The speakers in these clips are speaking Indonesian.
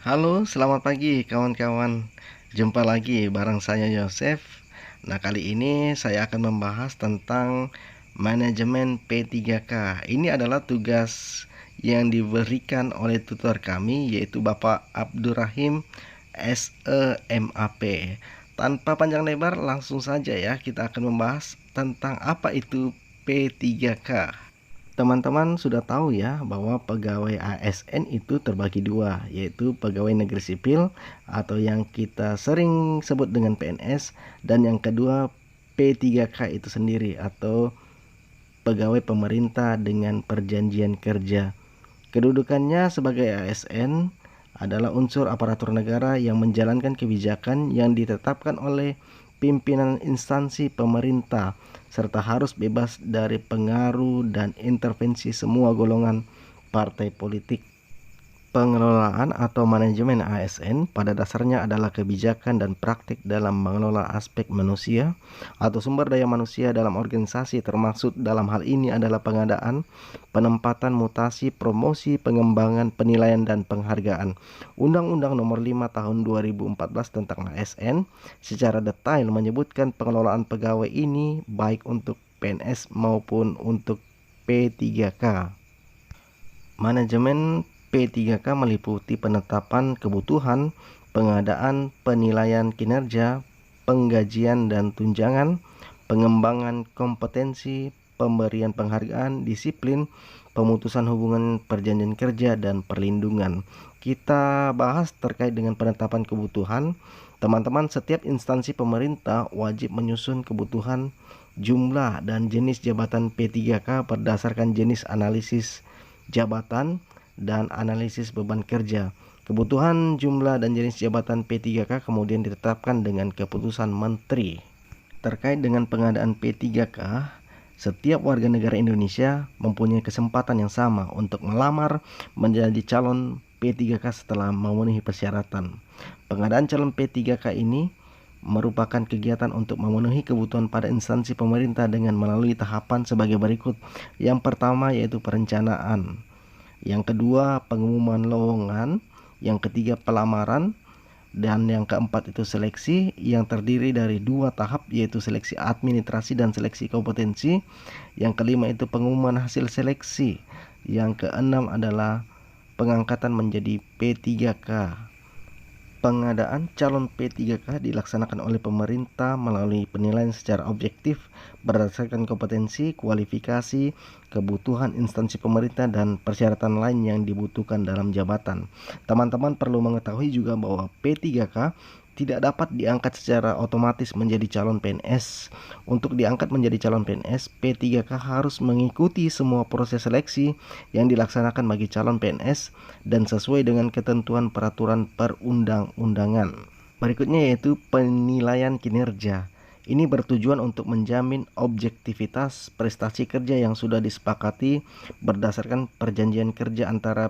Halo, selamat pagi kawan-kawan. Jumpa lagi bareng saya Yosef. Nah, kali ini saya akan membahas tentang manajemen P3K. Ini adalah tugas yang diberikan oleh tutor kami, yaitu Bapak Abdurrahim SEMAP. Tanpa panjang lebar, langsung saja ya kita akan membahas tentang apa itu P3K. Teman-teman sudah tahu ya bahwa pegawai ASN itu terbagi dua, yaitu pegawai negeri sipil atau yang kita sering sebut dengan PNS, dan yang kedua P3K itu sendiri atau pegawai pemerintah dengan perjanjian kerja. Kedudukannya sebagai ASN adalah unsur aparatur negara yang menjalankan kebijakan yang ditetapkan oleh pimpinan instansi pemerintah serta harus bebas dari pengaruh dan intervensi semua golongan partai politik. Pengelolaan atau manajemen ASN pada dasarnya adalah kebijakan dan praktik dalam mengelola aspek manusia atau sumber daya manusia dalam organisasi, termasuk dalam hal ini adalah pengadaan, penempatan, mutasi, promosi, pengembangan, penilaian, dan penghargaan. Undang-Undang Nomor 5 Tahun 2014 tentang ASN secara detail menyebutkan pengelolaan pegawai ini baik untuk PNS maupun untuk P3K. Manajemen P3K meliputi penetapan kebutuhan, pengadaan, penilaian kinerja, penggajian dan tunjangan, pengembangan kompetensi, pemberian penghargaan, disiplin, pemutusan hubungan perjanjian kerja, dan perlindungan. Kita bahas terkait dengan penetapan kebutuhan. Teman-teman, setiap instansi pemerintah wajib menyusun kebutuhan, jumlah, dan jenis jabatan P3K berdasarkan jenis analisis jabatan dan analisis beban kerja. Kebutuhan, jumlah, dan jenis jabatan P3K kemudian ditetapkan dengan keputusan menteri. Terkait dengan pengadaan P3K, setiap warga negara Indonesia mempunyai kesempatan yang sama untuk melamar menjadi calon P3K setelah memenuhi persyaratan. Pengadaan calon P3K ini merupakan kegiatan untuk memenuhi kebutuhan pada instansi pemerintah dengan melalui tahapan sebagai berikut. Yang pertama yaitu perencanaan, yang kedua pengumuman lowongan, yang ketiga pelamaran, dan yang keempat itu seleksi yang terdiri dari dua tahap yaitu seleksi administrasi dan seleksi kompetensi. Yang kelima itu pengumuman hasil seleksi. Yang keenam adalah pengangkatan menjadi P3K. Pengadaan calon P3K dilaksanakan oleh pemerintah melalui penilaian secara objektif berdasarkan kompetensi, kualifikasi, kebutuhan instansi pemerintah, dan persyaratan lain yang dibutuhkan dalam jabatan. Teman-teman perlu mengetahui juga bahwa P3K tidak dapat diangkat secara otomatis menjadi calon PNS. Untuk diangkat menjadi calon PNS, P3K harus mengikuti semua proses seleksi yang dilaksanakan bagi calon PNS dan sesuai dengan ketentuan peraturan perundang-undangan. Berikutnya yaitu penilaian kinerja. Ini bertujuan untuk menjamin objektivitas prestasi kerja yang sudah disepakati berdasarkan perjanjian kerja antara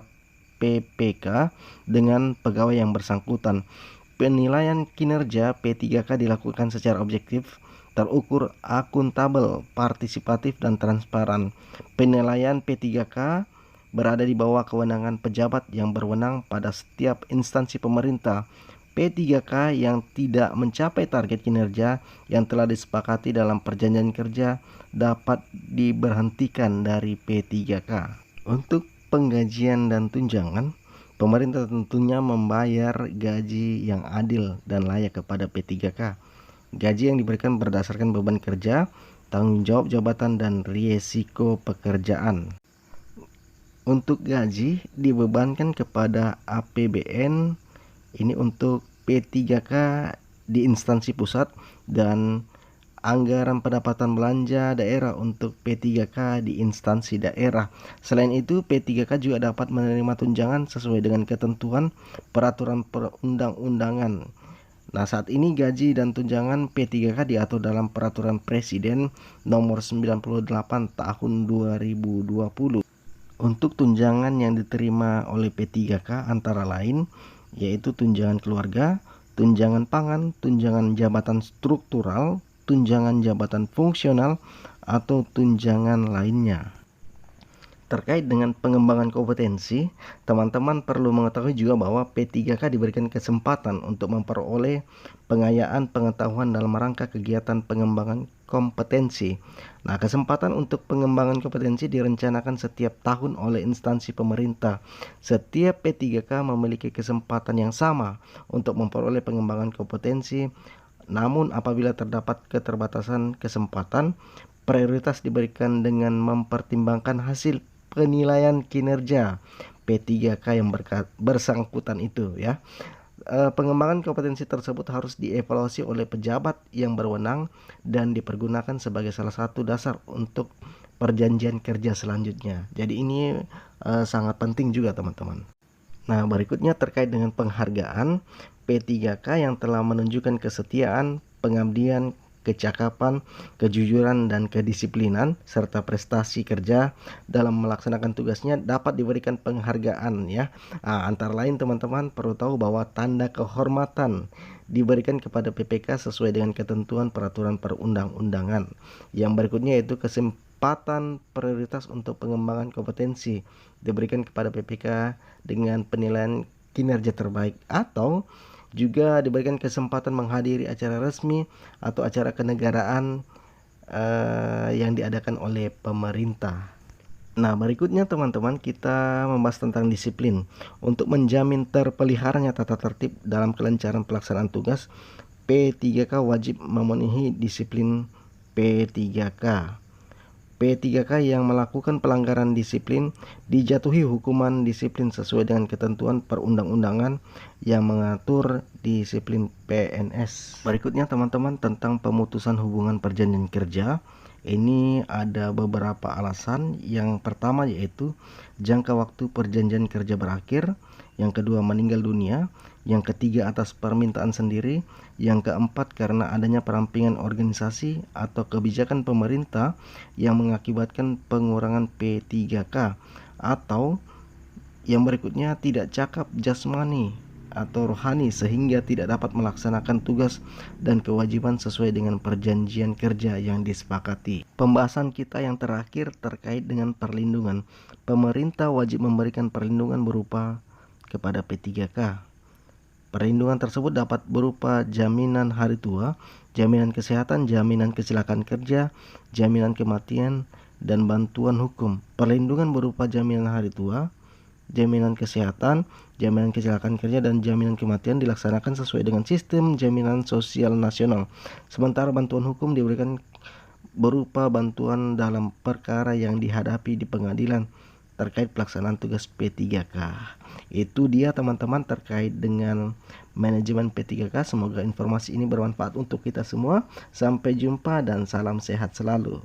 PPK dengan pegawai yang bersangkutan. Penilaian kinerja P3K dilakukan secara objektif, terukur, akuntabel, partisipatif, dan transparan. Penilaian P3K berada di bawah kewenangan pejabat yang berwenang pada setiap instansi pemerintah. P3K yang tidak mencapai target kinerja yang telah disepakati dalam perjanjian kerja dapat diberhentikan dari P3K. Untuk penggajian dan tunjangan, pemerintah tentunya membayar gaji yang adil dan layak kepada P3K. Gaji yang diberikan berdasarkan beban kerja, tanggung jawab jabatan, dan risiko pekerjaan. Untuk gaji dibebankan kepada APBN, ini untuk P3K di instansi pusat, dan anggaran pendapatan belanja daerah untuk P3K di instansi daerah. Selain itu, P3K juga dapat menerima tunjangan sesuai dengan ketentuan peraturan perundang-undangan. Nah, saat ini gaji dan tunjangan P3K diatur dalam Peraturan Presiden Nomor 98 Tahun 2020. Untuk tunjangan yang diterima oleh P3K antara lain yaitu tunjangan keluarga, tunjangan pangan, tunjangan jabatan struktural, tunjangan jabatan fungsional, atau tunjangan lainnya. Terkait dengan pengembangan kompetensi, teman-teman perlu mengetahui juga bahwa P3K diberikan kesempatan untuk memperoleh pengayaan pengetahuan dalam rangka kegiatan pengembangan kompetensi. Nah, kesempatan untuk pengembangan kompetensi direncanakan setiap tahun oleh instansi pemerintah. Setiap P3K memiliki kesempatan yang sama untuk memperoleh pengembangan kompetensi, namun apabila terdapat keterbatasan kesempatan, prioritas diberikan dengan mempertimbangkan hasil penilaian kinerja P3K yang bersangkutan itu ya. Pengembangan kompetensi tersebut harus dievaluasi oleh pejabat yang berwenang dan dipergunakan sebagai salah satu dasar untuk perjanjian kerja selanjutnya. Jadi ini sangat penting juga teman-teman. Nah, berikutnya terkait dengan penghargaan P3K yang telah menunjukkan kesetiaan, pengabdian, kecakapan, kejujuran, dan kedisiplinan, serta prestasi kerja dalam melaksanakan tugasnya dapat diberikan penghargaan ya. Antara lain teman-teman perlu tahu bahwa tanda kehormatan diberikan kepada PPK sesuai dengan ketentuan peraturan perundang-undangan. Yang berikutnya yaitu kesempatan prioritas untuk pengembangan kompetensi diberikan kepada PPK dengan penilaian kinerja terbaik, atau juga diberikan kesempatan menghadiri acara resmi atau acara kenegaraan yang diadakan oleh pemerintah. Nah, berikutnya teman-teman kita membahas tentang disiplin. Untuk menjamin terpeliharanya tata tertib dalam kelancaran pelaksanaan tugas, P3K wajib memenuhi disiplin P3K. P3K yang melakukan pelanggaran disiplin dijatuhi hukuman disiplin sesuai dengan ketentuan perundang-undangan yang mengatur disiplin PNS. Berikutnya teman-teman tentang pemutusan hubungan perjanjian kerja. Ini ada beberapa alasan. Yang pertama yaitu jangka waktu perjanjian kerja berakhir, yang kedua meninggal dunia, yang ketiga atas permintaan sendiri, yang keempat karena adanya perampingan organisasi atau kebijakan pemerintah yang mengakibatkan pengurangan P3K, atau yang berikutnya tidak cakap jasmani atau rohani sehingga tidak dapat melaksanakan tugas dan kewajiban sesuai dengan perjanjian kerja yang disepakati. Pembahasan kita yang terakhir terkait dengan perlindungan. Pemerintah wajib memberikan perlindungan berupa kepada P3K. Perlindungan tersebut dapat berupa jaminan hari tua, jaminan kesehatan, jaminan kecelakaan kerja, jaminan kematian, dan bantuan hukum. Perlindungan berupa jaminan hari tua, jaminan kesehatan, jaminan kecelakaan kerja, dan jaminan kematian dilaksanakan sesuai dengan sistem jaminan sosial nasional. Sementara bantuan hukum diberikan berupa bantuan dalam perkara yang dihadapi di pengadilan terkait pelaksanaan tugas P3K. Itu dia teman-teman terkait dengan manajemen P3K. Semoga informasi ini bermanfaat untuk kita semua. Sampai jumpa dan salam sehat selalu.